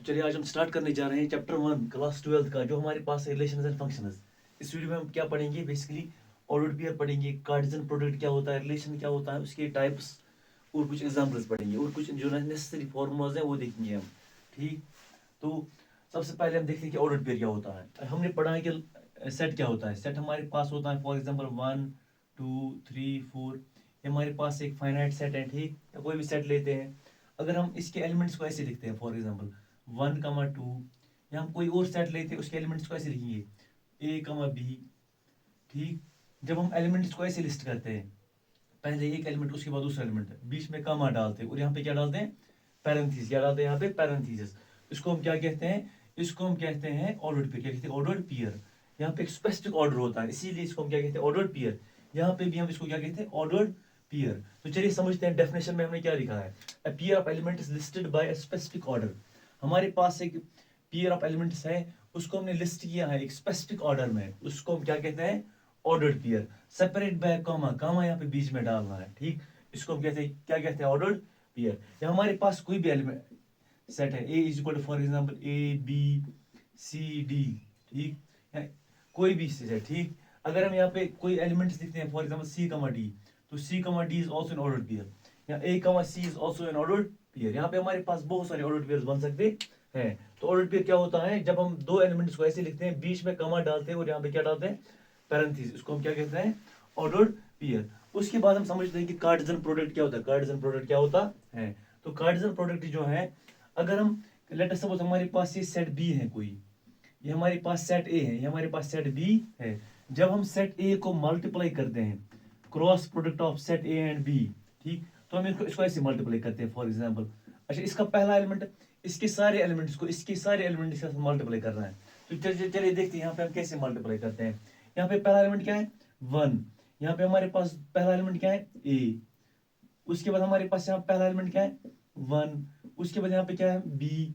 चलिए आज हम स्टार्ट करने जा रहे हैं चैप्टर 1 क्लास 12 का, जो हमारे पास है रिलेशंस एंड फंक्शंस। इस वीडियो में हम क्या पढ़ेंगे? बेसिकली ऑर्डर्ड पेयर पढ़ेंगे, कार्टेशियन प्रोडक्ट क्या होता है, रिलेशन क्या होता है, उसके टाइप्स और कुछ एग्जांपल्स पढ़ेंगे और कुछ जो नेसेसरी फॉर्मूलाज हैं वो देखेंगे हम। ठीक, तो सबसे पहले हम देखते हैं कि ऑर्डर्ड पेयर क्या होता है। हमने पढ़ा है कि सेट क्या होता है। सेट हमारे पास होता है फॉर एग्जाम्पल 1 2 3 4। हमारे पास एक फाइनाइट सेट है, ठीक, या कोई भी सेट लेते हैं। अगर हम इसके एलिमेंट्स को ऐसे लिखते हैं, फॉर एग्जाम्पल 1, 2, या हम कोई और सेट लेते हैं, उसके एलिमेंट्स को ऐसे लिखेंगे A, B। ठीक, जब हम एलिमेंट्स को ऐसे लिस्ट करते हैं, पहले एक एलिमेंट उसके बाद दूसरा एलिमेंट, बीच में कमा डालते हैं और यहाँ पे क्या डालते हैं? पैरेंथेसिस। क्या डालते हैं यहाँ पे? पैरेंथेसिस। इसको हम क्या कहते हैं? इसको हम कहते हैं ऑर्डर्ड पेयर। क्या कहते हैं? Ordered pair. यहाँ पे एक स्पेसिफिक ऑर्डर होता है, इसीलिए इसको हम क्या कहते हैं? Ordered pair. यहाँ पे भी हम इसको क्या कहते हैं? Ordered pair. तो चलिए समझते हैं डेफिनेशन में हमने क्या लिखा है। A pair of element is listed by a specific order. हमारे पास एक पेयर ऑफ एलिमेंट्स है, उसको हमने लिस्ट किया है एक स्पेसिफिक ऑर्डर में, उसको हम क्या कहते हैं? Ordered pair. Separate by comma, comma यहाँ पे बीच में डालना है। ठीक, इसको हम कहते हैं, क्या कहते हैं? Ordered pair. या हमारे पास कोई भी एलिमेंट सेट है, A is equal to for example A, B, C, D। ठीक, या कोई भी सेट। ठीक, अगर हम यहाँ पे कोई एलिमेंट्स लिखते हैं, फॉर एग्जाम्पल C, D, तो C, D is also an ordered pair, या A, C is also an ordered pair. यहाँ पे हमारे पास बहुत सारे ऑर्डर्ड पेयर बन सकते हैं। तो ऑर्डर्ड पेयर क्या होता है? जब हम दो एलिमेंट्स को ऐसे लिखते हैं, बीच में कमा डालते हैं और यहाँ पे क्या डालते हैं? पैरेंथेसिस। इसको हम क्या कहते हैं? Ordered pair. उसके बाद हम समझते हैं कि कार्टेशियन प्रोडक्ट क्या होता है। कार्टेशियन प्रोडक्ट क्या होता है? तो कार्टेशियन प्रोडक्ट जो है, अगर हम लेट अस सपोज हमारे पास ये सेट बी है कोई, ये हमारे पास सेट ए है, ये हमारे पास सेट बी है। जब हम सेट ए को मल्टीप्लाई करते हैं, cross product of set A and B, ठीक, तो हम इसको ऐसे मल्टीप्लाई करते हैं। फॉर एग्जांपल, अच्छा, इसका पहला एलिमेंट, इसके सारे एलिमेंट्स को इसके सारे एलिमेंट्स के साथ मल्टीप्लाई करना है। तो चलिए देखते हैं यहाँ पे हम कैसे मल्टीप्लाई करते हैं। यहाँ पे पहला एलिमेंट क्या है? 1। यहाँ पे हमारे पास पहला एलिमेंट क्या है? ए। उसके बाद हमारे पास यहाँ पहला एलिमेंट क्या है? 1। उसके बाद यहाँ पे क्या है? बी।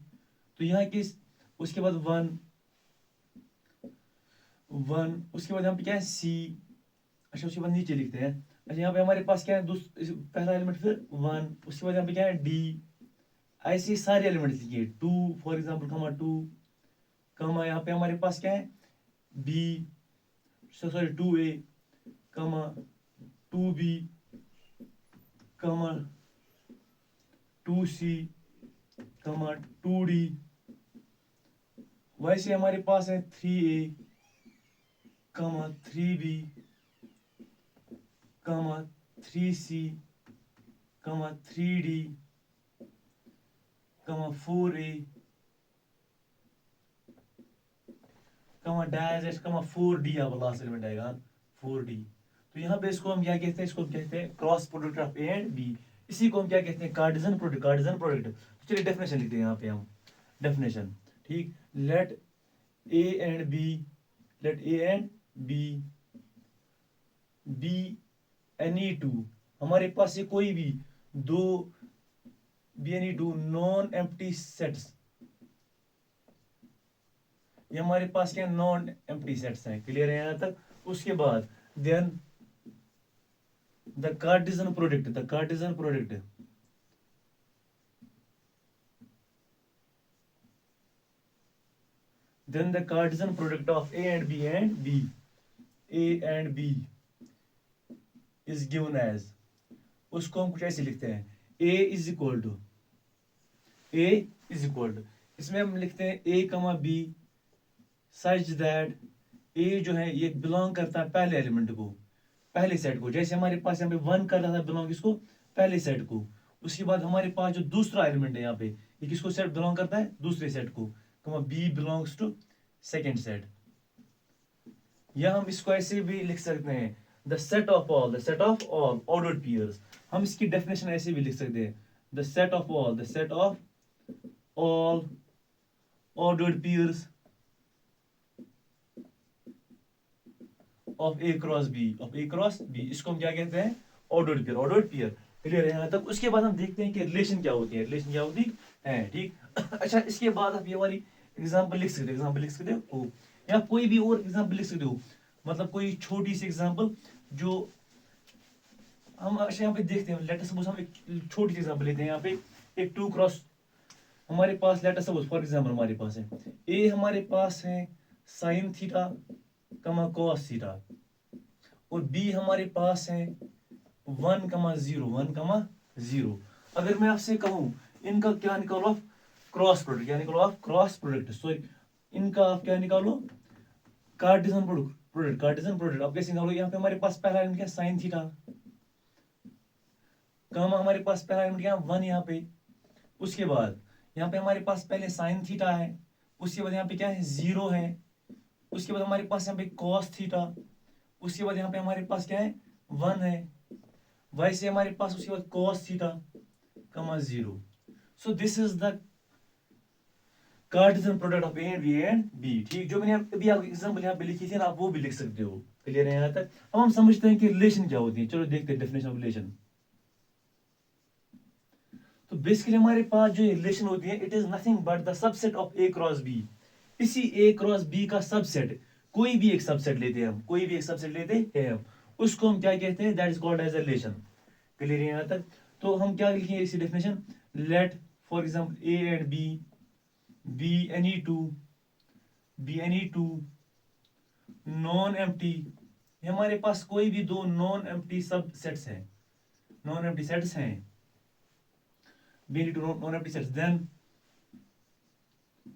तो यहाँ किस, उसके बाद 1 1, उसके बाद यहाँ पे क्या है? सी। अच्छा, उसके बाद नीचे लिखते हैं। अच्छा, यहाँ पे हमारे पास क्या है? पहला एलिमेंट, फिर 1, उसके बाद यहाँ पे क्या है? डी। ऐसे सारे एलिमेंट लिखिए। 2 फॉर एग्जाम्पल, कमा 2, कमा यहाँ पे हमारे पास क्या है? बी, सॉरी 2A, कमा 2B, कमा 2C, कमा 2D। वैसे हमारे पास है 3A, कमा 3B, कमा 3C, कमा 3D, कमा 4A, कमा डैश डैश, कमा 4D। अब लास्ट एलिमेंट आएगा 4D। तो यहाँ पे इसको हम क्या कहते हैं? इसको हम कहते हैं cross product of A and B. इसी को हम क्या कहते हैं? Cartesian product. Cartesian product. तो चलिए डेफिनेशन लिखते हैं यहाँ पे हम। डेफिनेशन, ठीक, let A and B, let A and B be any two, हमारे पास ये कोई भी दो, be any two non empty sets. ये हमारे पास क्या? नॉन एम्प्टी सेट्स हैं। क्लियर है यहाँ तक? उसके बाद then the Cartesian product, the Cartesian product, then the Cartesian product of A and B and B is given as, उसको हम कुछ ऐसे लिखते हैं, A is equal to, इसमें हम लिखते हैं A, B such that A जो है ये बिलोंग करता है पहले एलिमेंट को, पहले सेट को। जैसे हमारे पास यहाँ पे 1 कर रहा था बिलोंग इसको, पहले सेट को। उसके बाद हमारे पास जो दूसरा एलिमेंट है यहाँ पे, ये किसको सेट बिलोंग करता है? दूसरे सेट को, B belongs to second set. या हम इसको ऐसे भी लिख सकते हैं, the set of all, the set of all ordered pairs. हम इसकी डेफिनेशन ऐसे भी लिख सकते हैं, the set of all, the set of all ordered pairs of A cross B, of A cross B. इसको हम क्या कहते हैं? Ordered pair, ordered pair. Clear है यहाँ तक? उसके बाद हम देखते हैं कि रिलेशन क्या होती है, रिलेशन क्या होती है। ठीक, अच्छा, इसके बाद आप ये वाली एग्जांपल लिख सकते हो, एग्जांपल लिख सकते हो, या कोई भी और एग्जांपल लिख सकते हो, मतलब कोई छोटी सी एग्जांपल जो हम अच्छा यहाँ पे देखते हैं। लेट अस सपोज हम एक छोटी सी एग्जांपल लेते हैं। यहाँ पे एक 2 क्रॉस हमारे पास let us suppose for example हमारे पास है ए, हमारे पास है sine theta comma cos theta, और बी हमारे पास है 1,0 अगर मैं आपसे कहूं इनका क्या निकालो आप क्रॉस प्रोडक्ट, क्या निकालो आप क्रॉस प्रोडक्ट, सॉरी इनका आप क्या निकालो कार्टेशियन प्रोडक्ट, कार्टेशियन प्रोडक्ट आप कैसे निकालो। यहाँ पे हमारे पास पहला एलिमेंट क्या साइन थीटा, कम हमारे पास पहला एलिमेंट क्या 1 यहाँ पे, उसके बाद यहाँ पे हमारे पास पहले साइन थीटा है, उसके बाद यहाँ पे क्या है 0 है, उसके बाद हमारे पास यहाँ पे कॉस थीटा, उसके बाद यहाँ पे हमारे पास क्या है 1 है, वैसे हमारे पास उसके बाद cos theta comma 0। So this is the Cartesian product of A and B and B. ठीक, जो मैंने अभी आपको एग्जांपल यहाँ पे लिखी थी ना, आप वो भी लिख सकते हो। क्लियर है यहाँ तक? अब हम समझते हैं कि रिलेशन क्या होती है। चलो देखते हैं डेफिनेशन ऑफ रिलेशन। तो बेसिकली हमारे पास जो रिलेशन होती है it is nothing but the subset of A cross B. इसी ए क्रॉस बी का सबसेट, कोई भी एक सबसेट लेते हैं हम, कोई भी एक सबसेट लेते हैं हम, उसको हम क्या कहते हैं, that is called as a relation. Clear है यहाँ तक? तो हम क्या लिखेंगे इसी definition, let for example A and B be any two non empty. हमारे पास कोई भी दो नॉन एम्प्टी सबसेट्स हैं, नॉन एम्प्टी सेट्स हैं, be any two non empty sets, then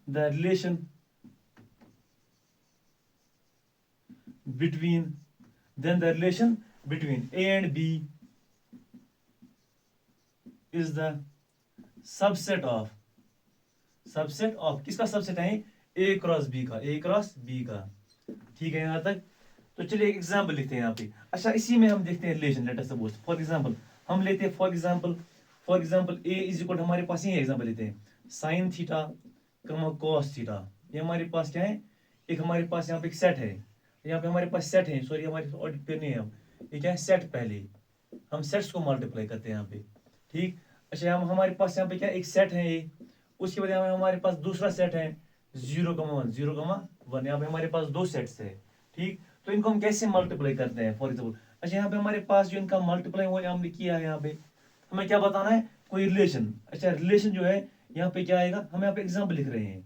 the relation between A and B is the subset of किसका subset है, A cross B का, A क्रॉस B का। ठीक है यहाँ तक? तो चलिए एक एग्जांपल लिखते हैं यहाँ पे। अच्छा, इसी में हम देखते हैं relation. Late us suppose for example हम लेते हैं for example A is equal, हमारे पास ये एग्जांपल लेते हैं sign theta comma cos theta. ये हमारे पास क्या है, एक हमारे पास यहाँ पे एक सेट है, यहाँ पे हमारे पास सेट है, सॉरी हमारे ऑडिट पे नहीं है हम, ये क्या है सेट, पहले हम सेट्स को मल्टीप्लाई करते हैं यहाँ पे। ठीक, अच्छा हम हमारे पास यहाँ पे क्या एक सेट है ये, उसके बाद यहाँ पे हमारे पास दूसरा सेट है 0,1 यहाँ पे हमारे पास दो सेट्स है। ठीक, तो इनको हम कैसे मल्टीप्लाई करते हैं फॉर एग्जाम्पल। अच्छा यहाँ पे हमारे पास जो इनका मल्टीप्लाई हुआ हमने किया है, यहाँ पे हमें क्या बताना है, कोई रिलेशन। अच्छा रिलेशन जो है यहाँ पे क्या आएगा, हम यहाँ पे एग्जाम्पल लिख रहे हैं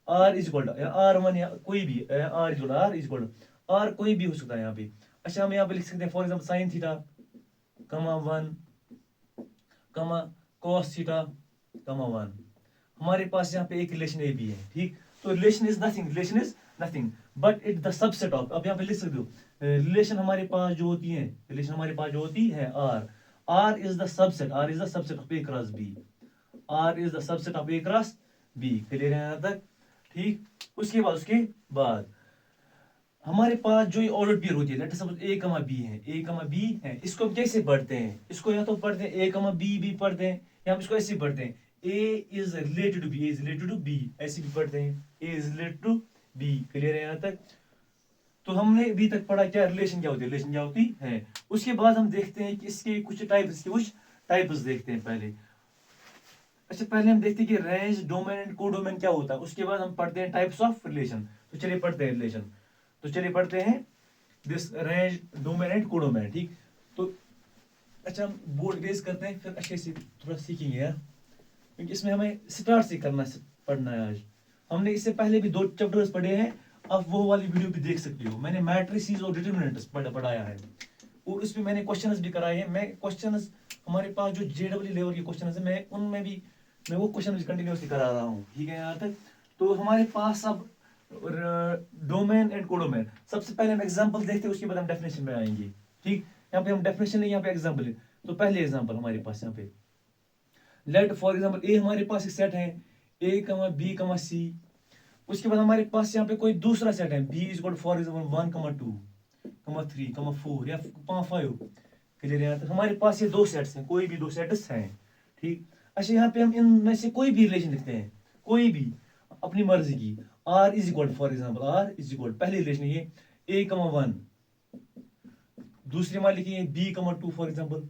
R is equal R one, कोई भी आर कोई भी हो सकता है यहाँ पे। अच्छा हम यहाँ पे लिख सकते हैं फॉर एग्जाम्पल साइन थीटा कमा 1 कमा कॉस थीटा कमा 1। हमारे पास यहाँ पे एक रिलेशन ए भी है। ठीक, तो relation is nothing but it the subset of, अब यहाँ पे लिख सकते हो रिलेशन हमारे पास जो होती है R is the subset of A cross B, clear है यहाँ तक? ठीक, उसके बाद हमारे पास जो ऑर्डर पेयर होती है, लेट सपोज ए कमा बी है, इसको हम कैसे पढ़ते हैं, इसको या तो पढ़ते हैं ए कमा बी पढ़ते हैं, या हम इसको ऐसे पढ़ते हैं A is related to B, ऐसे भी पढ़ते हैं A is related to B. Clear है यहाँ तक? तो हमने अभी तक पढ़ा क्या रिलेशन क्या होती है। उसके बाद हम देखते हैं कि इसके कुछ टाइप्स देखते हैं पहले। अच्छा पहले हम देखते हैं कि रेंज, डोमेन एंड कोडोमेन क्या होता है, उसके बाद हम पढ़ते हैं टाइप्स ऑफ रिलेशन। तो चलिए पढ़ते हैं this range, domain and codomain. ठीक, तो अच्छा हम बोर्ड बेस करते हैं, फिर अच्छे से थोड़ा सीखेंगे यार, क्योंकि इसमें हमें स्टार्ट से पढ़ना है आज। हमने इससे पहले भी 2 चैप्टर्स पढ़े हैं, आप वो वाली वीडियो भी देख सकते हो। मैंने मैट्रिसेस और डिटरमिनेंट्स पढ़ाया है, और उसमें मैंने क्वेश्चंस भी कराए हैं। मैं क्वेश्चंस हमारे पास जो जेडब्ल्यू लेवल के क्वेश्चंस है, मैं उनमें भी मैं वो क्वेश्चन भी कंटिन्यूसली करा रहा हूँ। ठीक है यहाँ तक? तो हमारे पास अब डोमेन एंड कोडोमेन, सबसे पहले हम एग्जांपल देखते हैं, उसके बाद हम डेफिनेशन में आएंगे। ठीक, यहाँ पे हम डेफिनेशन नहीं, यहाँ पे एग्जांपल है। तो पहले एग्जांपल हमारे पास यहाँ पे लेट फॉर एग्जांपल ए हमारे पास एक सेट है ए कमा बी कमा सी, उसके बाद हमारे पास यहाँ पे कोई दूसरा सेट है B is equal for example 1,2,3,4 या 5। क्लियर है? हमारे पास ये दो सेट्स हैं, कोई भी दो सेट्स हैं। ठीक, अच्छा यहाँ पे हम इनमें से कोई भी रिलेशन लिखते हैं, कोई भी अपनी मर्जी की। R is equal for example पहले रिलेशन ये ए कमा 1, दूसरे में लिखिए बी कमा 2 फॉर एग्जाम्पल,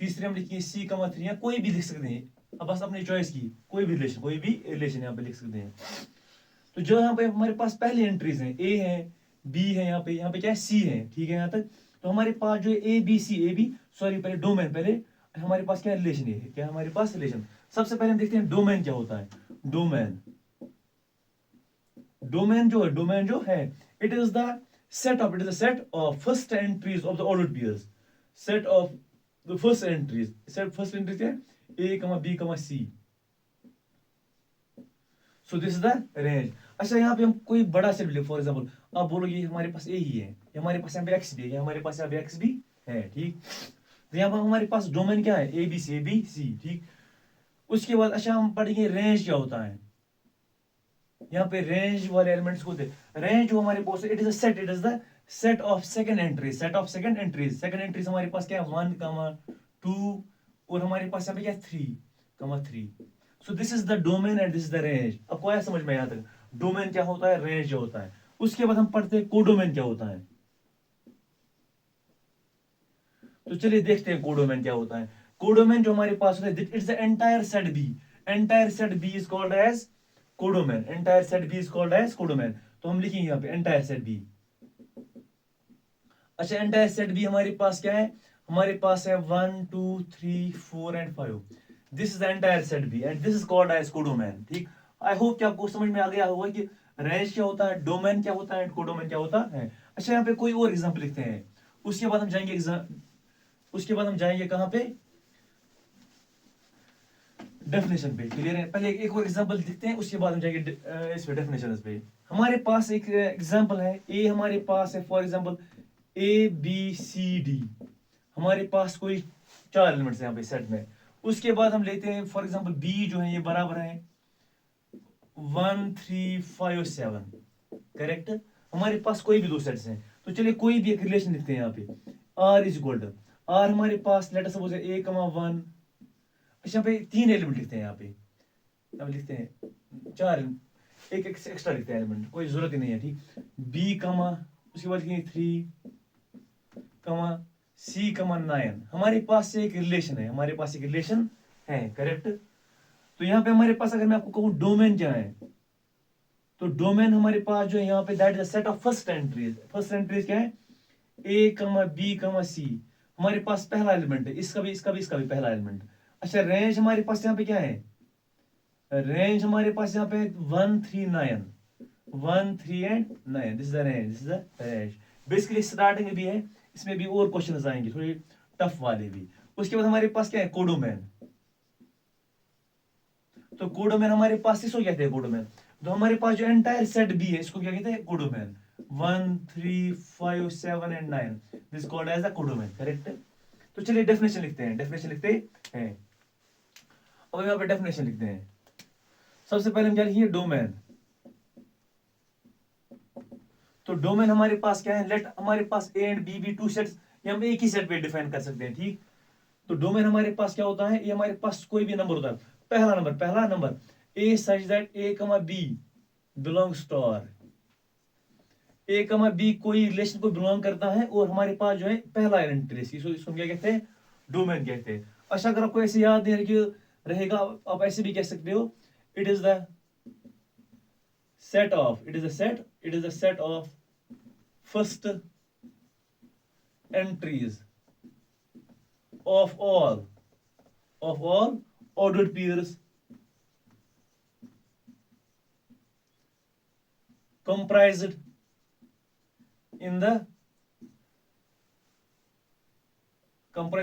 तीसरे में लिखिए सी कमा 3, या कोई भी लिख सकते हैं। अब बस अपनी चॉइस की कोई भी रिलेशन यहाँ पे लिख सकते हैं। तो जो यहाँ पे हमारे पास पहले एंट्रीज हैं ए है बी है, यहाँ पे क्या है सी है। ठीक है यहाँ तक? तो हमारे पास जो ए बी पहले डोमेन, पहले हमारे पास क्या रिलेशन है, क्या हमारे पास रिलेशन। सबसे पहले हम देखते हैं डोमेन क्या होता है। डोमेन डोमेन जो है it is the set of first entries of the ordered pairs. Set of the first entries क्या है, A comma B comma C. So this is the range. अच्छा यहाँ पे हम कोई बड़ा सेट ले, फॉर एग्जांपल आप बोलोगे हमारे पास ए ही है, हमारे पास यहाँ पे एक्स भी है, हमारे पास यहाँ पे एक्स भी है, ठीक। तो यहाँ पर हमारे पास डोमेन क्या है, ए बी सी, ठीक। उसके बाद अच्छा हम पढ़ेंगे रेंज क्या होता है। यहाँ पे रेंज वाले एलिमेंट्स को दे, रेंज जो हमारे पास it is the set of second entries. Second entries हमारे पास क्या है, 1 कमा 2 और हमारे पास यहाँ पे क्या है 3 कमा 3। सो this is the domain and this is the range. आपको आया समझ में यहाँ तक, डोमेन क्या होता है, रेंज क्या होता है। उसके बाद हम पढ़ते हैं कोडोमेन क्या होता है। तो चलिए देखते हैं कोडोमेन क्या होता है। कोडोमेन जो हमारे पास है it's the entire set B. Entire set B is called as codomain. Entire set B is called as codomain. तो हम लिखेंगे यहाँ पे एंटायर सेट बी। अच्छा एंटायर सेट बी हमारे पास क्या है, हमारे पास है 1 2 3 4 and 5। This is entire set B and this is called as codomain, ठीक। आई होप कि आपको समझ में आ गया होगा कि रेंज क्या होता है, डोमेन क्या होता है एंड कोडोमेन क्या होता है। अच्छा यहाँ पे कोई और एग्जांपल लिखते हैं, उसके बाद हम जाएंगे कहां पे, डेफिनेशन पे। क्लियर है, पहले एक और एग्जांपल देखते हैं, उसके बाद हम जाएंगे इस पे डेफिनेशन पे। हमारे पास एक एग्जांपल है, ए हमारे पास है for example A B C D, हमारे पास कोई 4 एलिमेंट्स हैं यहाँ पे सेट में। उसके बाद हम लेते हैं फॉर एग्जांपल बी जो है ये बराबर है 1 3 5 7, करेक्ट। हमारे पास कोई भी दो सेट्स हैं, तो चलिए कोई भी एक रिलेशन लिखते हैं यहाँ पे, R is equal to R हमारे पास लेट अस सपोज ए कमा 1। अच्छा यहाँ पे 3 एलिमेंट लिखते हैं, यहाँ पे अब लिखते हैं 4, एक एक्स्ट्रा लिखते हैं एलिमेंट, कोई जरूरत ही नहीं है, ठीक। बी कमा उसके बाद लिखेंगे 3 कमा सी कमा 9। हमारे पास से एक रिलेशन है, करेक्ट। तो यहाँ पे हमारे पास अगर मैं आपको कहूँ डोमेन क्या है, तो डोमेन हमारे पास जो है यहाँ पे that is set of first entries क्या है, ए कमा बी कमा सी। हमारे पास पहला एलिमेंट है, इसका भी पहला एलिमेंट। अच्छा रेंज हमारे पास यहाँ पे क्या है, रेंज हमारे पास यहाँ पे 1 3 9, 1 3 and 9, this is the range. Basically starting भी है, इसमें भी और क्वेश्चंस आएंगे थोड़ी टफ वाले भी। उसके बाद हमारे पास क्या है, कोडोमेन। तो कोडोमेन हमारे पास इसको कहते हैं कोडोमेन। तो हमारे पास जो एंटायर सेट बी है इसको क्या कहते हैं, codomain. 1 3 5 7 and 9, this called as a codomain, correct. तो चलिए डेफिनेशन लिखते हैं। अब यहाँ पे डेफिनेशन लिखते हैं। सबसे पहले हम क्या लिखेंगे, डोमेन। तो डोमेन हमारे पास क्या है, लेट हमारे पास ए एंड बी भी 2 सेट्स, ये हम एक ही सेट पे डिफाइन कर सकते हैं, ठीक। तो डोमेन हमारे पास क्या होता है, ये हमारे पास कोई भी नंबर होता है, पहला number A such that A comma B belongs to R. A comma B कोई रिलेशन को बिलोंग करता है और हमारे पास जो है पहला एलिमेंट, इसको क्या कहते हैं, डोमेन कहते हैं। अच्छा अगर आपको ऐसे याद नहीं रहेगा, आप ऐसे भी कह सकते हो, it is the set of first entries of all ordered pairs comprised in the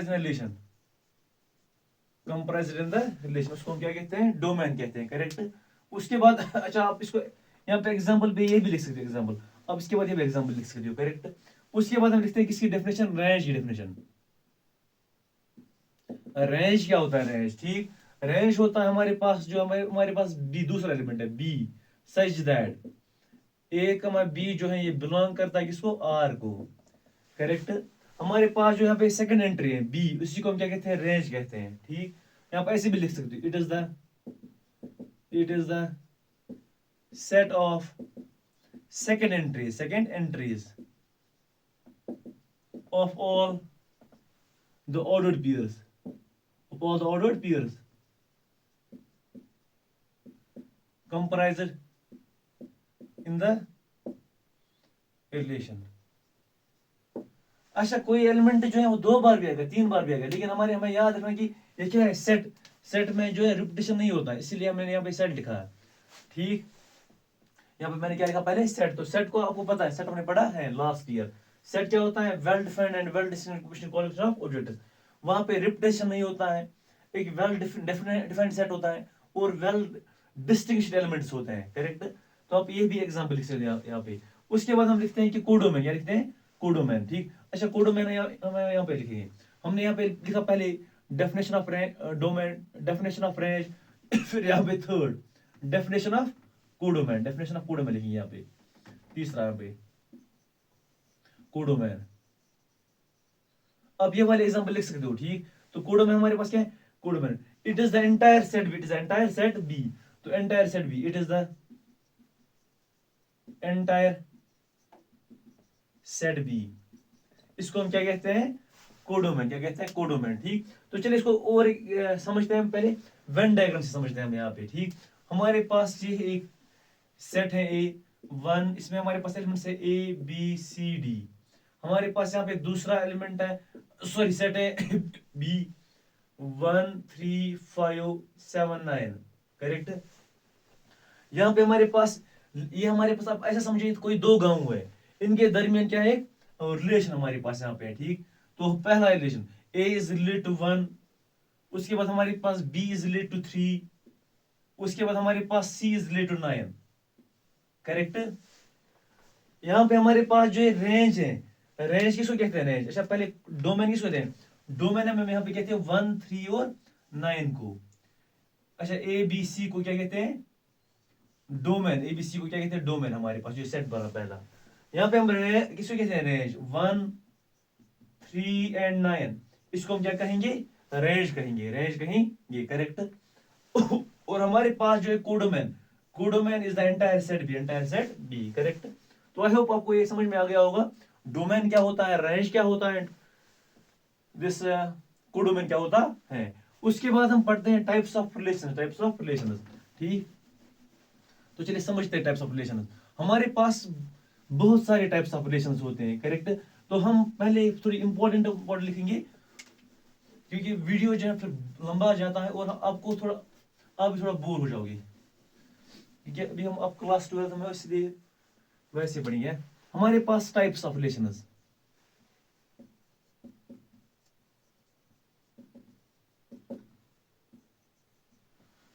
relation, उसको हम क्या कहते हैं, डोमेन कहते हैं, करेक्ट। उसके बाद अच्छा आप इसको यहाँ पे एग्जांपल पे ये भी लिख सकते हो एग्जांपल, अब इसके बाद ये भी एग्जांपल लिख सकते हो, करेक्ट। उसके बाद हम लिखते हैं किसकी डेफिनेशन, रेंज की डेफिनेशन। रेंज क्या होता है, रेंज, ठीक। रेंज होता है हमारे पास जो हमारे पास बी दूसरा एलिमेंट है, B such that A comma B जो है ये बिलोंग करता है किसको, आर को, करेक्ट। हमारे पास जो यहाँ पे सेकंड एंट्री है बी, उसी को हम क्या कहते हैं, रेंज कहते हैं, ठीक। यहाँ पे ऐसे भी लिख सकते हो, it is the set of second entries of all the ordered pairs comprised in the relation। अच्छा कोई एलिमेंट जो है वो 2 बार भी आएगा, 3 बार भी आएगा, लेकिन हमें याद रखना कि ये क्या है, सेट सेट में जो है रिपीटेशन नहीं होता है, इसीलिए मैंने यहाँ पे सेट लिखा है। ठीक, यहाँ पे मैंने क्या लिखा पहले, सेट। तो सेट को आपको पता है, सेट हमने पढ़ा है लास्ट ईयर। सेट क्या होता है, well defined and well distinguished collection of objects. वहां पे रिपीटेशन नहीं होता है, एक वेल डिफाइंड सेट होता है और वेल डिस्टिंग्विश्ड एलिमेंट्स होते हैं। करेक्ट। तो आप ये भी एग्जांपल लिख सकते हैं यहाँ पे। उसके बाद हम लिखते हैं कि कोडोमैन, क्या लिखते हैं, कोडोमैन। ठीक, अच्छा कोडोमैन हम यहाँ पे लिखेंगे। हमने यहाँ पे लिखा पहले definition of domain, definition of range, फिर यहाँ पे third definition of codomain, definition of codomain लिखेंगे यहाँ पे। तीसरा यहाँ पे कोडोमैन। अब ये वाले एग्जांपल लिख सकते हो। ठीक, तो कोडोमैन हमारे पास क्या है, codomain it is the entire set B, it is the entire set B. तो entire set B, it is the entire set B, इसको हम क्या कहते हैं, कोडोमैन। क्या कहते हैं, कोडोमैन। ठीक, तो चलिए इसको और समझते हैं। पहले वेन डायग्राम से समझते हैं हम यहाँ पे। ठीक, हमारे पास ये एक सेट है A1, इसमें हमारे पास एलिमेंट्स है ABCD। हमारे पास यहाँ पे दूसरा एलिमेंट है, सॉरी सेट है B1 3 5 7 9। करेक्ट। यहाँ पे हमारे पास, ये हमारे पास आप ऐसा समझिए कोई दो गांव है, इनके दरमियान क्या है, रिलेशन हमारे पास यहाँ पे है। ठीक, तो पहला relation A is related to 1, उसके बाद हमारे पास B इज रिलेटेड टू 3, उसके बाद हमारे पास C is related to 9। Correct. यहाँ पे हमारे पास जो रेंज है, रेंज किसको कहते हैं, रेंज। अच्छा पहले डोमेन किसको कहते हैं, डोमेन में यहाँ पे कहते हैं 1 3 और 9 को। अच्छा ABC को क्या कहते हैं, डोमेन। ABC को क्या कहते हैं, डोमेन। हमारे पास जो सेट बना पहला, यहाँ पे हम किसको कहते हैं, रेंज। 1 3 एंड 9, इसको हम क्या कहेंगे, रेंज कहेंगे, रेंज कहेंगे। करेक्ट। और हमारे पास जो है codomain, codomain is the entire set B, entire set B. Correct. तो आई होप आपको ये समझ में आ गया होगा, डोमेन क्या होता है, रेंज क्या होता है, दिस कोडोमैन क्या होता है। उसके बाद हम पढ़ते हैं types of relation, types of relation. ठीक, तो चलिए समझते हैं टाइप्स ऑफ रिलेशन। हमारे पास बहुत सारे टाइप्स ऑफ रिलेशन होते हैं। करेक्ट। तो हम पहले थोड़ी इंपॉर्टेंट लिखेंगे, क्योंकि वीडियो जो है फिर लंबा जाता है और आपको थोड़ा, आप भी थोड़ा बोर हो जाओगे, क्योंकि अभी हम अब क्लास 12 में, इसलिए वैसे पढ़ेंगे। हमारे पास टाइप्स ऑफ रिलेशंस,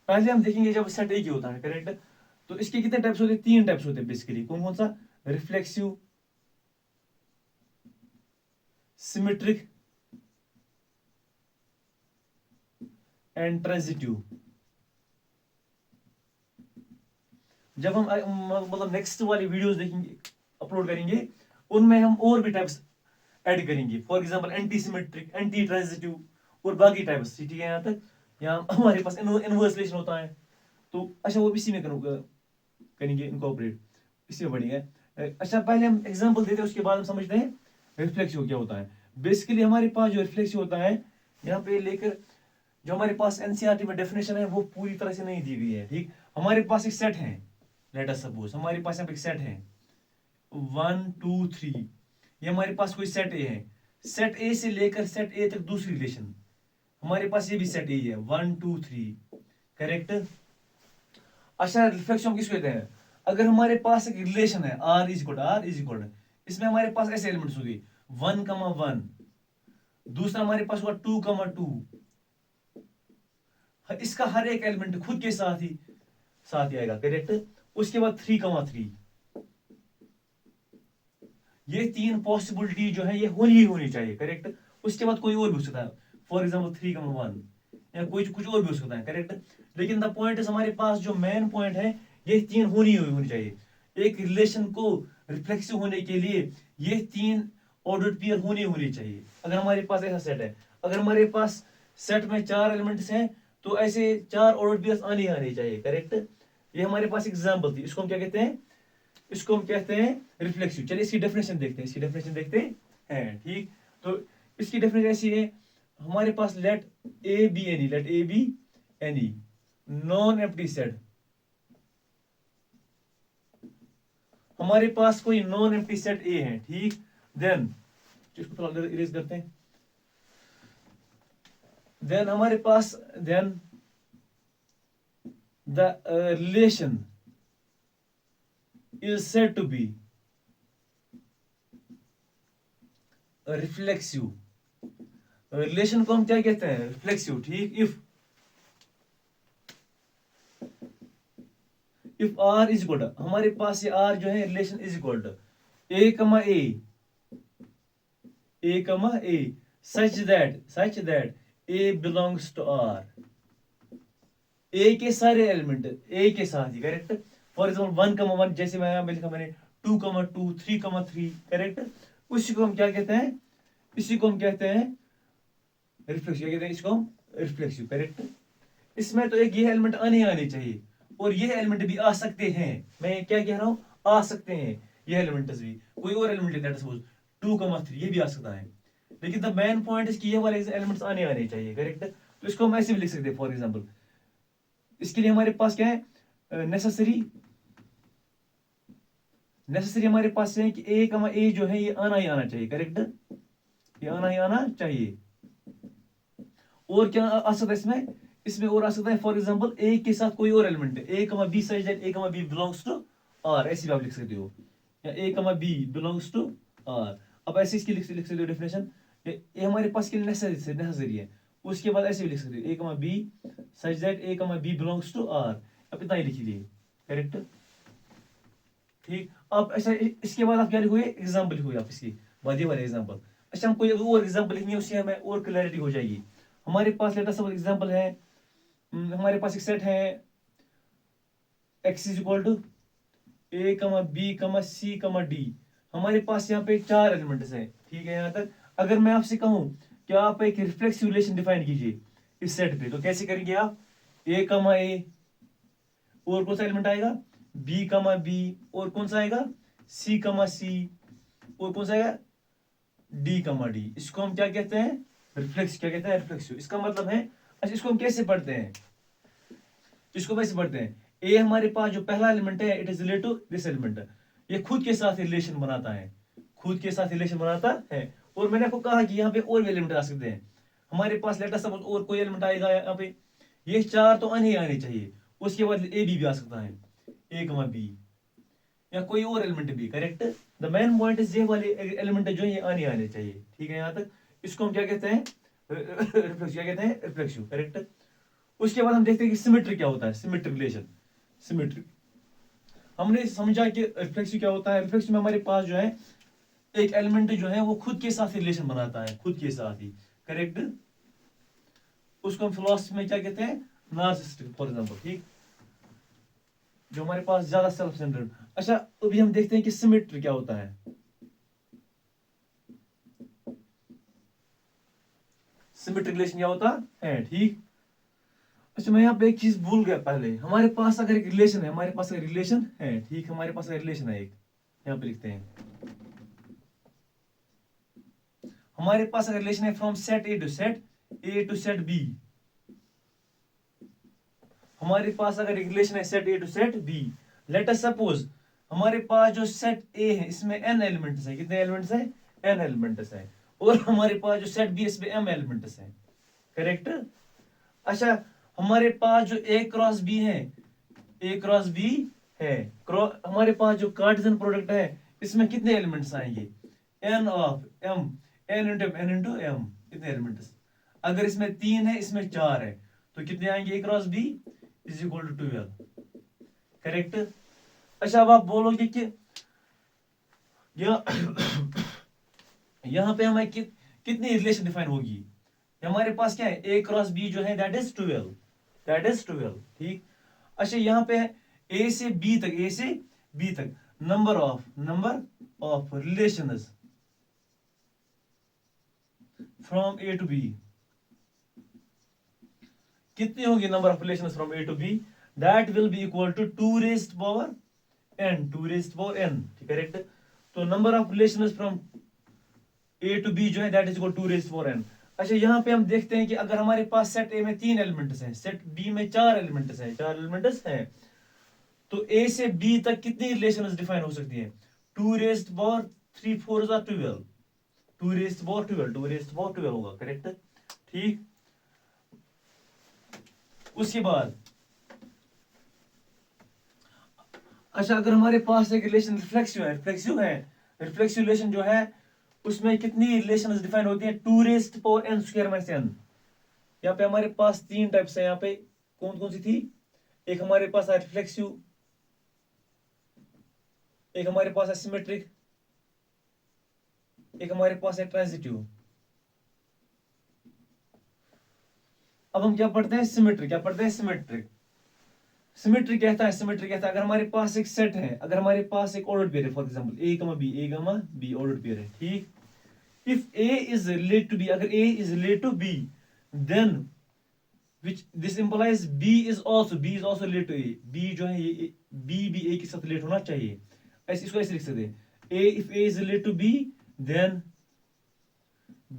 पहले हम देखेंगे जब सेट एक ही होता है। करेक्ट। तो इसके कितने टाइप्स होते हैं, 3 टाइप्स होते हैं बेसिकली। कौन कौन सा, रिफ्लेक्सिव, सिमेट्रिक एंड ट्रांजिटिव। जब हम मतलब नेक्स्ट वाली वीडियोस देखेंगे, अपलोड करेंगे, उनमें हम और भी टाइप्स ऐड करेंगे। For example anti symmetric, anti transitive और बाकी टाइप्स। ठीक है, यहाँ तक। यहाँ हमारे पास इनवर्स रिलेशन होता है। तो अच्छा वो भी इसी में करेंगे इनकॉर्पोरेट, इसी में बढ़िया। अच्छा पहले हम एग्जांपल देते हैं, उसके बाद हम समझते हैं रिफ्लेक्सिव क्या होता है। बेसिकली हमारे पास जो रिफ्लेक्सिव होता है, यहाँ पे लेकर जो हमारे पास एनसीईआरटी में डेफिनेशन है वो पूरी तरह से नहीं दी गई है। ठीक, हमारे पास एक सेट है, लेट अस सपोज हमारे पास यहाँ पे एक सेट है 1 2 3, ये हमारे पास कोई सेट ए है। सेट ए से लेकर सेट ए तक दूसरी रिलेशन, हमारे पास ये भी सेट ए है 1 2 3। करेक्ट। अच्छा रिफ्लेक्शन किसको कहते हैं, अगर हमारे पास एक रिलेशन है R इज इक्वल, इसमें हमारे पास ऐसे एलिमेंट्स होंगे 1 1, दूसरा हमारे पास हुआ 2 2, इसका हर एक एलिमेंट खुद के साथ ही आएगा। करेक्ट। उसके बाद 3 3, ये 3 पॉसिबिलिटी जो है ये होनी चाहिए। करेक्ट। उसके बाद कोई और भी हो सकता है, फॉर एग्जाम्पल 3 1 या कोई कुछ और भी हो सकता है। करेक्ट। लेकिन द पॉइंट हमारे पास जो मेन पॉइंट है, ये 3 होनी चाहिए। एक रिलेशन को रिफ्लेक्सिव होने के लिए ये 3 ऑर्डर पेयर होनी चाहिए। अगर हमारे पास ऐसा सेट है, अगर हमारे पास सेट में 4 एलिमेंट्स हैं, तो ऐसे 4 ऑर्डर पेयर आने चाहिए। करेक्ट। ये हमारे पास एग्जाम्पल थी, इसको हम क्या कहते हैं, इसको हम कहते हैं रिफ्लेक्सिव। चलिए इसकी डेफिनेशन देखते हैं, इसकी डेफिनेशन देखते हैं। ठीक, तो इसकी डेफिनेशन ऐसी है, हमारे पास let A B any non empty set. हमारे पास कोई नॉन एम्प्टी सेट ए है। ठीक, देन इसको थोड़ा इरेज करते हैं। देन हमारे पास, then the relation is said to be reflexive. Relation को हम क्या कहते हैं? रिफ्लेक्सिव. ठीक. इफ आर इज इक्वल, हमारे पास ये आर जो है relation is equal to A comma A such that A belongs to R. A के सारे एलिमेंट ए के साथ ही. करेक्ट. फॉर एग्जाम्पल 1,1 जैसे मैं लिखा मैंने 2,2 3,3. करेक्ट. उसी को हम क्या कहते हैं? इसी को हम कहते हैं रिफ्लेक्सिव. क्या कहते हैं इसको हम? रिफ्लेक्सिव. करेक्ट. इसमें तो एक ये एलिमेंट आने चाहिए और ये एलिमेंट भी आ सकते हैं. मैं क्या कह रहा हूँ? आ सकते हैं ये एलिमेंट्स भी. कोई और एलिमेंट लेता है सपोज 2,3 ये भी आ सकता है. लेकिन द मेन पॉइंट इज कि ये वाले एलिमेंट्स आने चाहिए. करेक्ट. तो इसको हम ऐसे भी लिख सकते हैं. फॉर एग्जाम्पल इसके लिए हमारे पास क्या है? नेसेसरी हमारे पास है कि ए जो है ये आना ही आना चाहिए. करेक्ट. ये आना ही आना चाहिए. और क्या आ सकता है इसमें और आ सकता है. फॉर एग्जांपल ए के साथ कोई और एलिमेंट है. A comma B such that A comma B belongs to are. ऐसी भी आप लिख सकते हो. या ए comma B belongs to are. अब ऐसे इसकी लिख सकते हो डेफिनेशन. ये हमारे पास के लिए नेसेसरी है. उसके बाद ऐसे भी लिख सकते हो ए comma B such that A comma B belongs to are. अब इतना ही लिख लीजिए. करेक्ट. ठीक. अब ऐसा इसके बाद आप क्या लिखोगे? एग्जाम्पल लिखोगे आप इसकी बाद ये वाले एग्जाम्पल. अच्छा हम कोई और एग्जाम्पल लिखेंगे उससे हमें और क्लैरिटी हो जाएगी. हमारे पास लेट अस सपोज एग्जांपल है. हमारे पास एक सेट है x is equal to A comma B comma सी कमा डी. हमारे पास यहाँ पे 4 एलिमेंट्स हैं. ठीक है. यहाँ तक अगर मैं आपसे कहूँ कि आप एक रिफ्लेक्सिव रिलेशन डिफाइन कीजिए इस सेट पे, तो कैसे करेंगे आप? ए कमा ए और कौन सा एलिमेंट आएगा? बी कमा बी और कौन सा आएगा? सी कमा सी और कौन सा आएगा? डी कमा डी. इसको हम क्या कहते हैं? क्या कहते हैं? रिफ्लेक्सिव. इसका मतलब है. अच्छा इसको हम कैसे पढ़ते हैं? इसको कैसे पढ़ते हैं? ए हमारे पास जो पहला एलिमेंट है it is related to this element. ये खुद के साथ रिलेशन बनाता है. और मैंने आपको कहा कि यहाँ पे और भी एलिमेंट आ सकते हैं. हमारे पास लेट अस सपोज और कोई एलिमेंट आएगा यहाँ पे. ये 4 तो आने चाहिए. उसके बाद ए बी भी आ सकता है. ए कमा बी या कोई और एलिमेंट भी. Correct. The main point is ये वाले एलिमेंट जो है ये आने चाहिए. ठीक है. यहाँ तक इसको हम क्या कहते हैं? रिफ्लेक्सिव. करेक्ट. उसके बाद हम देखते हैं कि सिमेट्री क्या होता है. Symmetric relation. सिमेट्री हमने समझा कि रिफ्लेक्सिव क्या होता है. रिफ्लेक्सिव में हमारे पास जो है एक एलिमेंट जो है वो खुद के साथ रिलेशन बनाता है. खुद के साथ ही. करेक्ट. उसको हम फिलोसफी में क्या कहते हैं? Narcissistic for example. ठीक. जो हमारे पास ज्यादा सेल्फ सेंटर्ड. अच्छा अभी हम देखते हैं कि सिमेट्री क्या होता है. सिमेट्रिक रिलेशन क्या होता है. ठीक. अच्छा मैं यहाँ पे एक चीज भूल गया पहले. हमारे पास अगर एक रिलेशन है. ठीक. हमारे पास अगर रिलेशन है एक. यहाँ पे लिखते हैं. हमारे पास अगर रिलेशन है from set A to set B. हमारे पास अगर एक रिलेशन है set A to set B. Let us suppose हमारे पास जो सेट ए है इसमें n एलिमेंट्स है. कितने एलिमेंट्स है? n एलिमेंट्स है. और हमारे पास जो सेट बी इसमें m एलिमेंट्स है. करेक्ट. अच्छा हमारे पास जो ए क्रॉस बी है हमारे पास जो कार्टेशियन प्रोडक्ट है इसमें कितने एलिमेंट्स आएंगे? n of m n into m. कितने एलिमेंट्स? अगर इसमें 3 है इसमें 4 है तो कितने आएंगे? A cross B is equal to 12. Correct. अच्छा अब आप बोलोगे कि यहाँ पे हमें कितनी रिलेशन डिफाइन होगी? हमारे पास क्या है? ए क्रॉस बी जो है दैट इज 12. ठीक. अच्छा यहाँ पे ए से बी तक number of relations from A to B. कितनी होगी number of relations from A to B? That will be equal to 2 raised power n. Correct. तो number of relations from A to B जो है that is equal 2 raised power n. अच्छा यहाँ पे हम देखते हैं कि अगर हमारे पास सेट ए में 3 एलिमेंट्स हैं, सेट बी में 4 एलिमेंट्स हैं, तो ए से बी तक कितनी रिलेशंस डिफाइन हो सकती हैं? 2 रेज्ड पावर 3 4 12. 2 रेज्ड पावर 12 होगा. करेक्ट. ठीक. उसके बाद अच्छा, अगर हमारे पास एक रिलेशन रिफ्लेक्सिव रिलेशन जो है उसमें कितनी रिलेशंस डिफाइन होती हैं, 2⁻n²-n। यहाँ पे हमारे पास 3 टाइप्स है। यहाँ पे कौन कौन सी थी, एक हमारे पास है रिफ्लेक्सिव, एक हमारे पास है सिमेट्रिक, एक हमारे पास है ट्रांजिटिव। अब हम क्या पढ़ते हैं, सिमेट्रिक। क्या पढ़ते हैं, सिमेट्रिक। सिमेट्रिक कहता है अगर हमारे पास एक सेट है, अगर हमारे पास एक ऑर्डर्ड पेयर है, for example a, b ordered pair है, ठीक। If a is related to b, अगर a is related to b, then which this implies b is also related to a। b जो है ये b भी a के साथ रिलेट होना चाहिए। ऐसे इसको ऐसे लिख सकते हैं, a if a is related to b then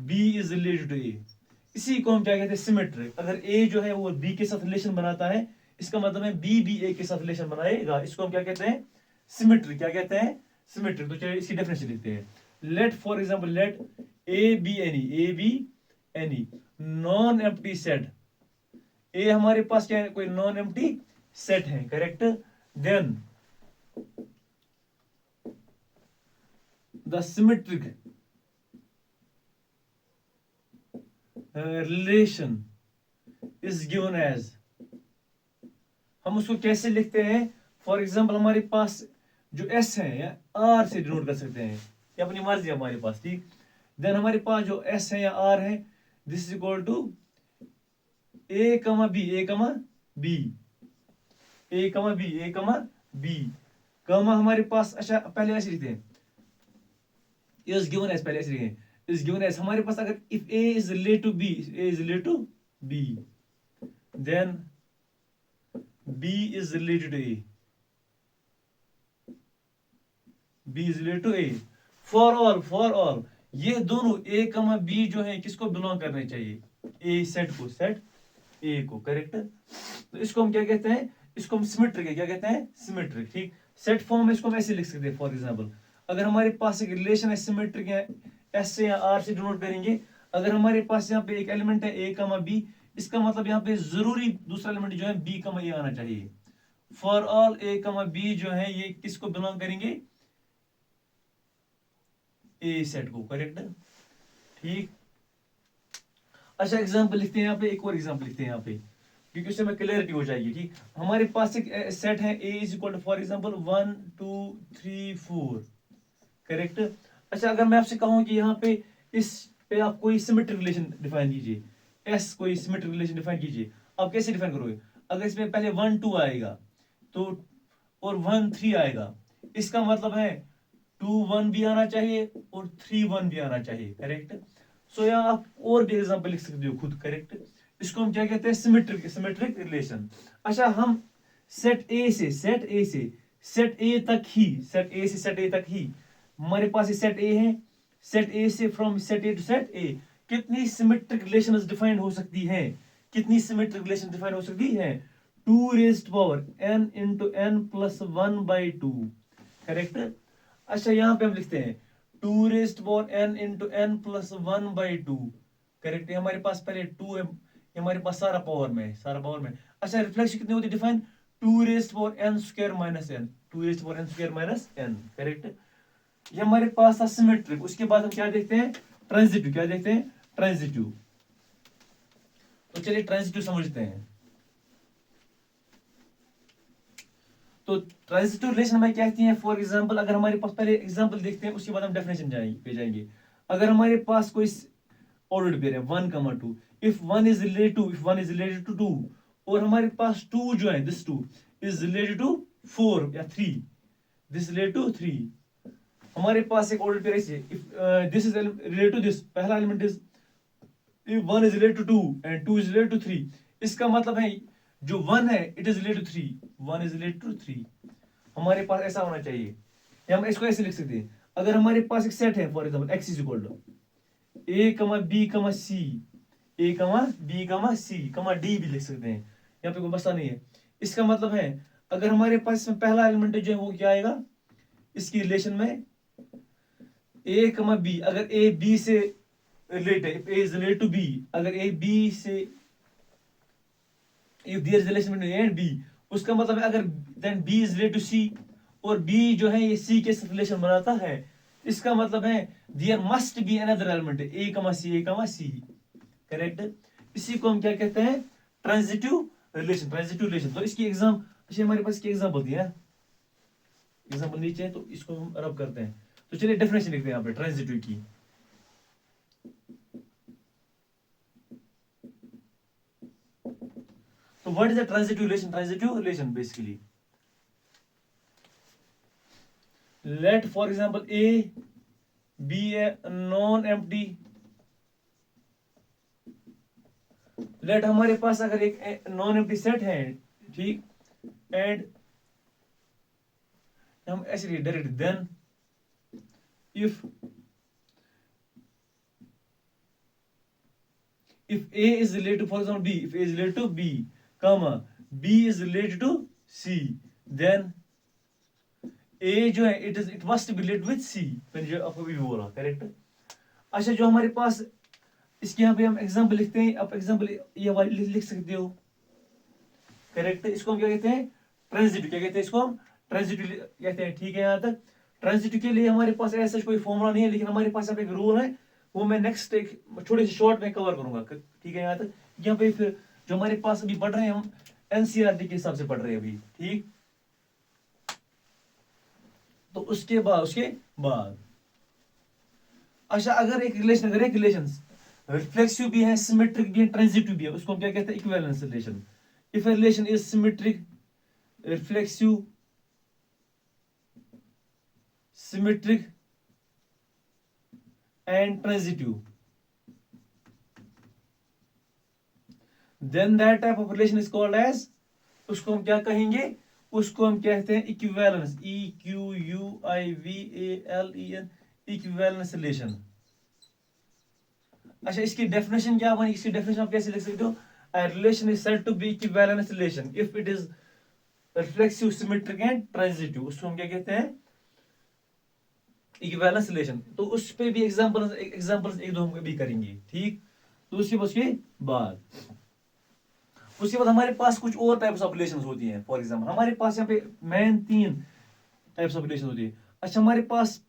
b is related to a। इसी को हम क्या कहते हैं, सिमेट्रिक। अगर a जो है वो b के साथ रिलेशन बनाता है, इसका मतलब है b भी a के साथ रिलेशन बनाएगा। इसको हम क्या कहते हैं, सिमेट्रिक। क्या कहते हैं, सिमेट्रिक। तो चलिए इसकी डेफिनेशन लिखते हैं। Let for example let a be any non empty set. A हमारे पास क्या है, कोई नॉन एम्प्टी सेट है, correct. Then the symmetric relation is given as, हम उसको कैसे लिखते हैं, फॉर एग्जांपल हमारे पास जो एस है या आर से डिनोट कर सकते हैं, ये अपनी मर्जी है हमारे पास, ठीक। देन हमारे पास जो एस है या आर है, this is equal to A comma B, A comma B, A comma B, A comma B, कमा हमारे पास। अच्छा पहले ऐसे लिखते हैं, इज गिवन एज, पहले ऐसे लिखें, इज गिवन एज हमारे पास अगर if A is related to B, A is related to B, then B is related to A, B is related to A. For all ये दोनों ए कमा बी जो है किसको बिलोंग करने चाहिए, ए सेट को, सेट ए को, करेक्ट। तो इसको हम क्या कहते हैं, इसको हम सिमेट्रिक है, क्या कहते हैं, सिमेट्रिक, ठीक। सेट फॉर्म में इसको हम ऐसे लिख सकते हैं, फॉर एग्जांपल अगर हमारे पास एक रिलेशन है सिमेट्रिक है, एस से या आर से डिनोट करेंगे। अगर हमारे पास यहाँ पे एक एलिमेंट है ए कमा बी, इसका मतलब यहाँ पे जरूरी दूसरा एलिमेंट जो है बी कमा ए आना चाहिए। For all A comma B जो है ये किसको बिलोंग करेंगे, ए सेट को, करेक्ट, ठीक। अच्छा एग्जांपल लिखते हैं यहाँ पे, एक और एग्जांपल लिखते हैं यहाँ पे, क्योंकि उससे में क्लियरिटी हो जाएगी, ठीक। हमारे पास एक सेट है A is equal to for example 1 2 3 4, correct. अच्छा अगर मैं आपसे कहूं कि यहाँ पे इस पे आप कोई सिमेट्रिक रिलेशन डिफाइन कीजिए, एस कोई सिमेट्रिक रिलेशन डिफाइन कीजिए, आप कैसे डिफाइन करोगे। अगर इसमें पहले 1 2 आएगा तो और 1 3 आएगा, इसका मतलब है 2 1 भी आना चाहिए और 3 1 भी आना चाहिए, करेक्ट। सो यहाँ आप और भी एग्जांपल लिख सकते हो खुद, करेक्ट। इसको हम क्या कहते हैं, सिमेट्रिक रिलेशन। अच्छा हम सेट ए से सेट ए तक ही हमारे पास सेट ए है, सेट ए से from set A to set A कितनी सिमेट्रिक रिलेशंस डिफाइन हो सकती है, कितनी सिमेट्रिक रिलेशन डिफाइन हो सकती है, 2⁻n into n plus 1/2, correct. अच्छा यहाँ पे हम लिखते हैं 2⁻n into n plus 1/2, correct. हमारे पास पहले 2 है, हमारे पास सारा पावर में, अच्छा रिफ्लेक्शन कितनी होती है डिफाइन, 2⁻n²-n, करेक्ट। ये हमारे पास था सिमेट्रिक। उसके बाद हम क्या देखते हैं, ट्रांजिटिव। तो चलिए ट्रांजिटिव समझते हैं। तो ट्रांजिटिव रिलेशन हमें कहती हैं, फॉर एग्जांपल अगर हमारे पास, पहले एग्जांपल देखते हैं उसके बाद हम डेफिनेशन पे जाएंगे। अगर हमारे पास कोई ऑर्डर्ड पेयर है 1 2, इफ 1 इज रिलेटेड टू 2 और हमारे पास 2 जो है, दिस 2 इज रिलेटेड टू 4 या 3, दिस रिलेटेड टू 3, हमारे पास एक ऑर्डर पेयर है, if this is related to this, पहला element is if 1 is related to 2 and 2 is related to 3, इसका मतलब है जो 1 है it is related to 3, 1 is related to 3, हमारे पास ऐसा होना चाहिए। या हम इसको ऐसे लिख सकते हैं, अगर हमारे पास एक सेट है for example x is equal to a, b, c, a, b, c, d भी लिख सकते हैं, यहाँ पे कोई मसला नहीं है। इसका मतलब है अगर हमारे पास इसमें पहला एलिमेंट जो है वो क्या आएगा इसकी रिलेशन में, a, b, अगर a b से रिलेट है, a is related to b, अगर a b से, if there is relation between a and b, उसका मतलब है अगर then b is related to c और बी जो है ये सी के साथ रिलेशन बनाता है, इसका मतलब है there must be another element A comma C, correct. इसी को हम क्या कहते हैं, ट्रांजिटिव रिलेशन। तो इसकी एग्जाम, अच्छा हमारे पास की एग्जाम्पल दी है, एग्जाम्पल नीचे है, तो इसको हम रब करते हैं। तो चलिए डेफिनेशन लिखते हैं यहाँ पे ट्रांजिटिव की। तो what is the transitive relation basically, let for example A be a non-empty, let हमारे पास अगर एक नॉन एम्प्टी सेट है, ठीक, एंड हम ऐसे लिखे direct, then if A is related to, for example B, if A is related to B, comma B is related to C, then A जो है it must be related with C, मैंने जो आपको भी बोला, करेक्ट। अच्छा जो हमारे पास इसके यहाँ पे हम एग्जाम्पल लिखते हैं, आप एग्जाम्पल ये वाली लिख सकते हो, करेक्ट। इसको हम क्या कहते हैं, ट्रांजिटिव, क्या कहते हैं इसको हम ट्रांजिटिव कहते हैं, ठीक है। यहाँ तक ट्रांजिटिव के लिए हमारे पास ऐसा कोई फॉर्मूला नहीं है, लेकिन हमारे पास यहाँ पे एक रूल है, वो मैं नेक्स्ट एक थोड़े से शॉर्ट में कवर करूंगा, ठीक है। यहाँ तक यहाँ पे फिर जो हमारे पास अभी पढ़ रहे हैं हम एनसीईआरटी के हिसाब से पढ़ रहे हैं अभी, ठीक। तो उसके बाद अच्छा अगर एक रिलेशन रिफ्लेक्सिव भी है, सिमेट्रिक भी है, ट्रांजिटिव भी है, उसको हम क्या कहते हैं, equivalence relation. If a relation is symmetric, reflexive, symmetric and transitive, then that type of relation is called as, उसको हम क्या कहेंगे, उसको हम कहते हैं इक्विवेलेंस, EQUIVALEN, इक्विवेलेंस रिलेशन। अच्छा इसकी डेफिनेशन क्या बनी, इसकी डेफिनेशन आप कैसे लिख सकते हो, a relation is said to be equivalence relation if it is reflexive, symmetric and transitive, उसको हम क्या कहते हैं, इक्विवेलेंस रिलेशन। तो उस पे भी एग्जांपल्स एक दो हम भी करेंगे, ठीक। तो उसके बाद हमारे पास कुछ और टाइप्स ऑफ रिलेशंस होती हैं। फॉर एग्जांपल हमारे पास यहाँ पे मेन 3 टाइप्स ऑफ रिलेशन होती है। अच्छा हमारे पास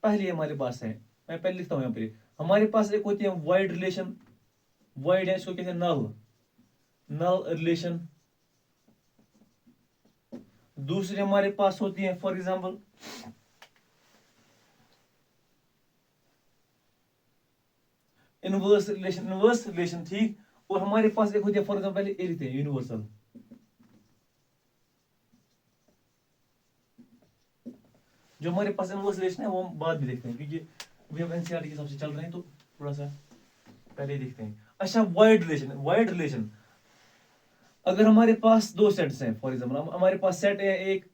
है, मैं पहले लिखता हूँ यहाँ पे, हमारे पास एक होती है वाइड रिलेशन, वाइड है, इसको कहते हैं नल रिलेशन। दूसरी हमारे पास होती है फॉर एग्जांपल इनवर्स रिलेशन, ठीक। और हमारे पास एक होती है फॉर एग्जांपल पहले ए लिखते हैं, यूनिवर्सल। जो हमारे पास इनवर्स रिलेशन है वो हम बाद में देखते हैं, क्योंकि अभी हम एनसीईआरटी के हिसाब से चल रहे हैं, तो थोड़ा सा पहले ही देखते हैं। अच्छा वाइड रिलेशन, अगर हमारे पास 2 सेट्स हैं, फॉर एग्जांपल हमारे पास सेट है एक,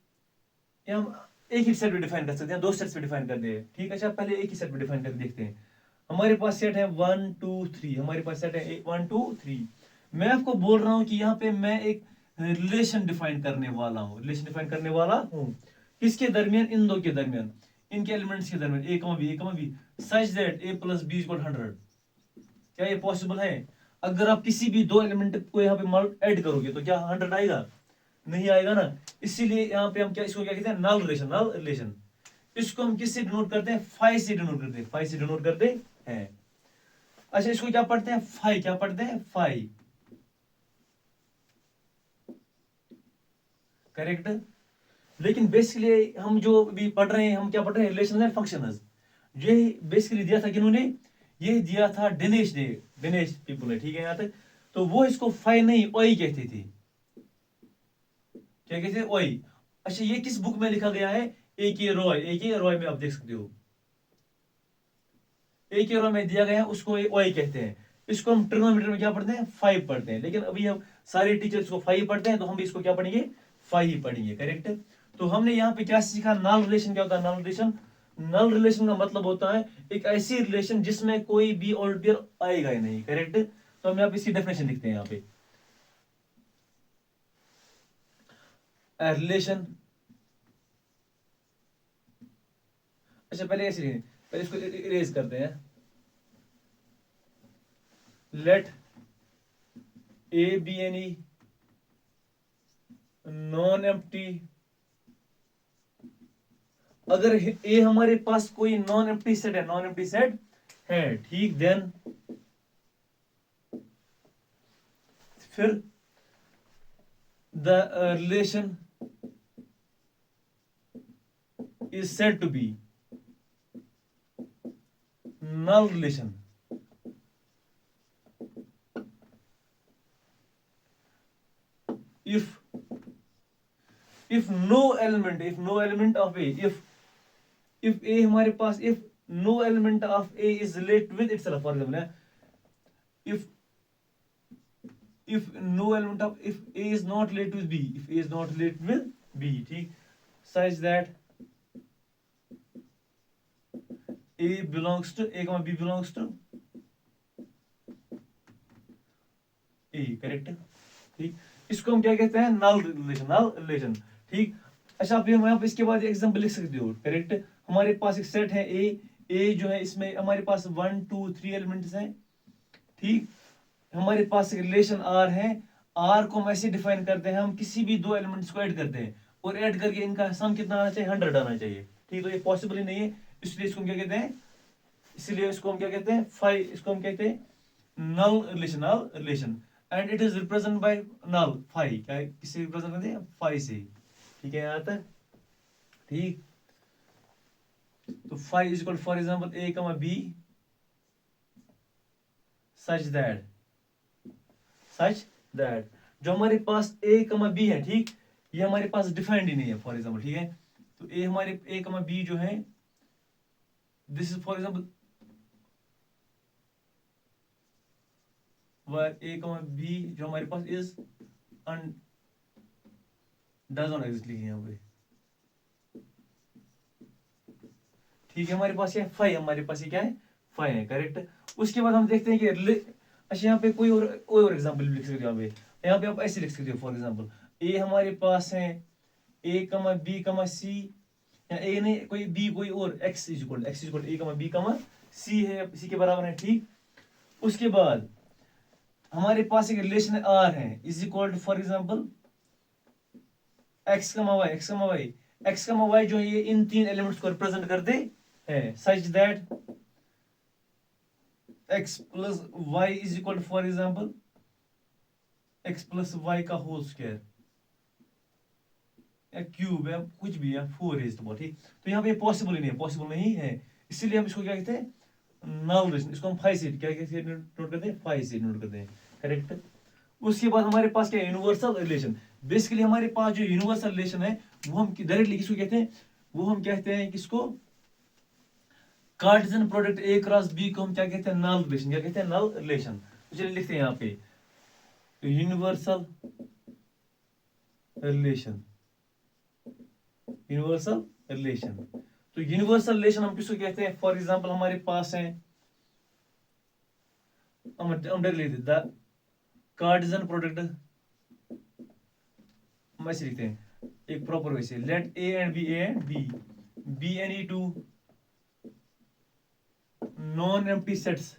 या हम एक ही सेट पे डिफाइन कर सकते हैं, 2 सेट्स पे डिफाइन कर दे, ठीक। अच्छा पहले एक ही सेट पे डिफाइन करके देखते हैं। हमारे पास सेट है 1 2 3, हमारे पास सेट है 1 2 3। मैं आपको बोल रहा हूं कि यहाँ पे मैं एक रिलेशन डिफाइन करने वाला हूं, किसके दरमियान, इन दो के दरमियान, इनके एलिमेंट्स के दरमियान, A B, such that a + b = 100। क्या ये पॉसिबल है? अगर आप किसी भी 2 एलिमेंट को यहाँ पे ऐड करोगे तो क्या 100 आएगा? नहीं आएगा ना। इसीलिए यहाँ पे हम इसको क्या कहते हैं, नल रिलेशन। इसको हम किससे डिनोट करते हैं, फाई से डिनोट करते हैं। अच्छा इसको क्या पढ़ते हैं, फाई, करेक्ट। लेकिन बेसिकली हम जो भी पढ़ रहे हैं, हम क्या पढ़ रहे हैं, रिलेशंस एंड फंक्शंस। ये बेसिकली दिया था किन्होंने, ये दिया था दिनेश पीपल ने, ठीक है। यहाँ तक तो वो इसको फाई नहीं ओई कहते थे, क्या कहते हैं, ओई। अच्छा ये किस बुक में लिखा गया है, ए के रॉय में आप देख सकते हो, ए के रॉय में दिया गया है, उसको ओई कहते हैं। इसको हम ट्रिग्नोमेट्री में क्या पढ़ते हैं, फाइव पढ़ते हैं, लेकिन अभी हम सारे टीचर्स को फाइव पढ़ते हैं, तो हम भी इसको क्या पढ़ेंगे, फाइव ही पढ़ेंगे, करेक्ट। तो हमने यहाँ पे क्या सीखा, नल रिलेशन क्या होता है, नल रिलेशन का मतलब होता है एक ऐसी रिलेशन जिसमें कोई भी ऑड पेयर आएगा ही नहीं, करेक्ट। तो हम यहाँ पे इसकी डेफिनेशन लिखते हैं यहाँ पे, रिलेशन। अच्छा पहले ऐसे लिखें, पहले इसको इरेज करते हैं, let A B any non empty अगर ए हमारे पास कोई नॉन एम्प्टी सेट है, नॉन एम्प्टी सेट है, ठीक, देन फिर the relation is said to be null relation. If no element of a, if a हमारे पास, if no element of a is related with itself, for example, if no element of, if a is not related with b, if a is not related with b, ठीक, such that a belongs to, a comma b belongs to a, correct, ठीक, इसको हम क्या कहते हैं, null relation, null relation, ठीक। अच्छा, आप यहाँ पे इसके बाद एग्जांपल लिख सकते हो, करेक्ट। हमारे पास एक सेट है ए जो है, इसमें हमारे पास 1 2 3 एलिमेंट्स हैं, ठीक। हमारे पास एक रिलेशन आर है, आर को हम ऐसे डिफाइन करते हैं, हम किसी भी दो एलिमेंट्स को ऐड करते हैं और ऐड करके इनका सम कितना आना चाहिए, 100 आना चाहिए, ठीक। तो ये पॉसिबल ही नहीं है, इसलिए इसको हम क्या कहते हैं, इसलिए इसको हम क्या कहते हैं, फाइव, इसको हम कहते हैं null relation, null relation, and it is represent by null, five, क्या किससे रिप्रेजेंट करते हैं, फाइव से, ठीक है, यहाँ तक, ठीक। तो five is equal, for example A comma B such that जो हमारे पास ए कमा बी है, ठीक, ये हमारे पास डिफाइंड ही नहीं है, फॉर एग्जांपल, ठीक है। तो ए हमारे, ए कमा बी जो है, this is for example where a comma b जो हमारे पास is does not exist, लिखे यहाँ पे, ठीक है। हमारे पास क्या है, फाइव, हमारे पास ये क्या है, फाइव है, करेक्ट। उसके बाद हम देखते हैं कि अच्छा, यहाँ पे कोई और एग्जांपल लिख सकते हो, यहाँ पे आप ऐसे लिख सकते हो, फॉर एग्जांपल ए हमारे पास है, ए कमा बी कमा सी, या ए नहीं, कोई बी, कोई और, x is equal A comma B comma सी है, सी के बराबर है, ठीक। उसके बाद हमारे पास एक रिलेशन आर है, is equal to, for example X comma Y, X comma Y जो है, ये इन तीन एलिमेंट्स को रिप्रेजेंट करते हैं, such that X plus Y is equal to, for example X plus Y का होल स्क्वायर या क्यूब या कुछ भी, या 4 इज तो, ठीक। तो यहाँ पे पॉसिबल ही नहीं है, पॉसिबल नहीं है, इसीलिए हम इसको क्या कहते हैं, नल रिलेशन, इसको हम 5 से क्या कहते हैं, नोट करते हैं, 5 से नोट करते हैं, करेक्ट। उसके बाद हमारे पास क्या है, यूनिवर्सल रिलेशन। बेसिकली हमारे पास जो यूनिवर्सल रिलेशन है, वो हम डायरेक्टली किसको कहते हैं, वो हम कहते हैं किसको, Cartesian product A cross B को हम क्या कहते हैं, नल रिलेशन, क्या कहते हैं, नल रिलेशन। तो चलिए लिखते हैं यहाँ पे, यूनिवर्सल रिलेशन, यूनिवर्सल रिलेशन। तो यूनिवर्सल रिलेशन हम किसको कहते हैं, फॉर एग्जांपल हमारे पास है, हम डायरेक्टली द कार्टेशियन प्रोडक्ट, हम ऐसे लिखते हैं एक प्रॉपर वे से, let A and B any two non empty sets,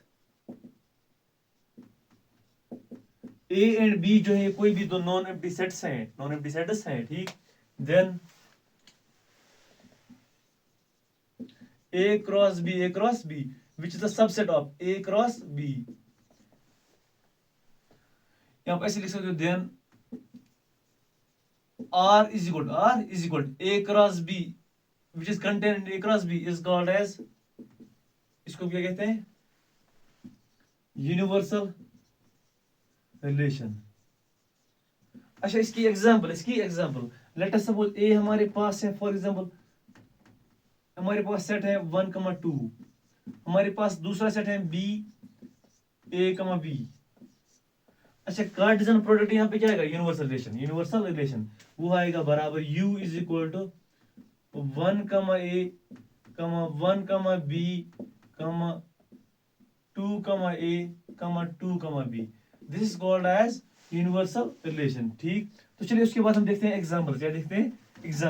A and B जो है कोई भी दो नॉन एम्प्टी सेट्स हैं, ठीक। Then A cross B which is the subset of A cross B, यहां पर ऐसे लिख सकते हो, then R is equal to A cross B which is contained in A cross B is called as, इसको क्या कहते हैं, यूनिवर्सल रिलेशन। अच्छा, इसकी एग्जांपल लेट अस सपोज ए हमारे पास है, फॉर एग्जांपल हमारे पास सेट है 1 2, हमारे पास दूसरा सेट है B A B। अच्छा, कार्टेशियन प्रोडक्ट यहाँ पे क्या आएगा, यूनिवर्सल रिलेशन, वो आएगा बराबर U is equal to 1 A 1 B 2 A 2 B, this is called as universal relation, ठीक। तो चलिए उसके बाद हम देखते हैं एग्जांपल, क्या देखते हैं, एग्जांपल।